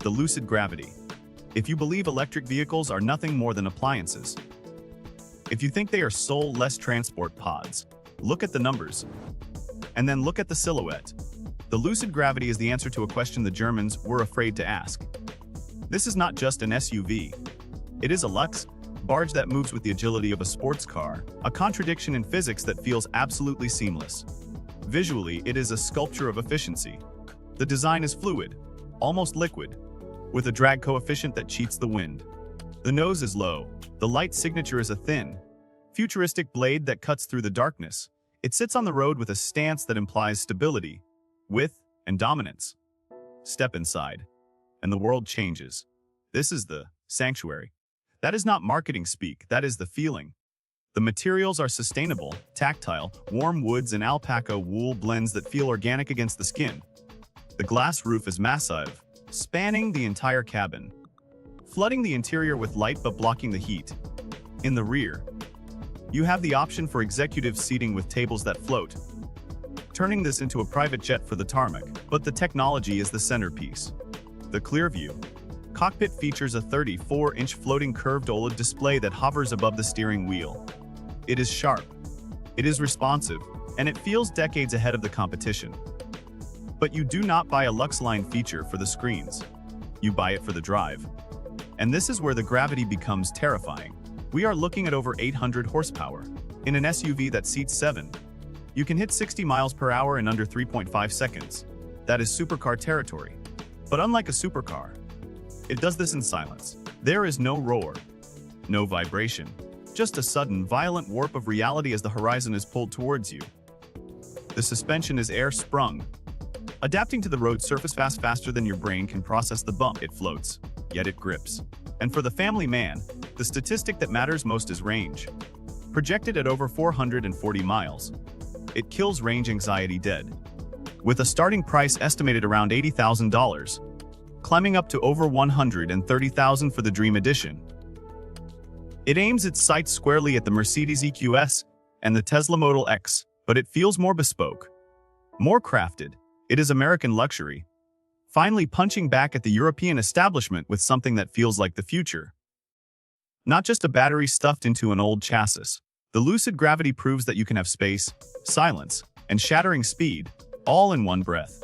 the Lucid Gravity. If you believe electric vehicles are nothing more than appliances, if you think they are soulless transport pods, look at the numbers. And then look at the silhouette. The Lucid Gravity is the answer to a question the Germans were afraid to ask. This is not just an SUV. It is a luxe barge that moves with the agility of a sports car, a contradiction in physics that feels absolutely seamless. Visually, it is a sculpture of efficiency. The design is fluid, almost liquid, with a drag coefficient that cheats the wind. The nose is low. The light signature is a thin, futuristic blade that cuts through the darkness. It sits on the road with a stance that implies stability, width, and dominance. Step inside, and the world changes. This is the sanctuary. That is not marketing speak, that is the feeling. The materials are sustainable, tactile, warm woods and alpaca wool blends that feel organic against the skin. The glass roof is massive, spanning the entire cabin, flooding the interior with light but blocking the heat. In the rear, you have the option for executive seating with tables that float, turning this into a private jet for the tarmac. But the technology is the centerpiece. The Clearview cockpit features a 34-inch floating curved OLED display that hovers above the steering wheel. It is sharp, it is responsive, and it feels decades ahead of the competition. But you do not buy a LuxeLine feature for the screens. You buy it for the drive. And this is where the Gravity becomes terrifying. We are looking at over 800 horsepower. In an SUV that seats 7, you can hit 60 miles per hour in under 3.5 seconds. That is supercar territory. But unlike a supercar, it does this in silence. There is no roar, no vibration, just a sudden, violent warp of reality as the horizon is pulled towards you. The suspension is air-sprung, adapting to the road surface faster than your brain can process the bump. It floats, yet it grips. And for the family man, the statistic that matters most is range. Projected at over 440 miles, it kills range anxiety dead. With a starting price estimated around $80,000, climbing up to over $130,000 for the Dream Edition. It aims its sights squarely at the Mercedes EQS and the Tesla Model X, but it feels more bespoke, more crafted. It is American luxury, finally punching back at the European establishment with something that feels like the future. Not just a battery stuffed into an old chassis. The Lucid Gravity proves that you can have space, silence, and shattering speed, all in one breath.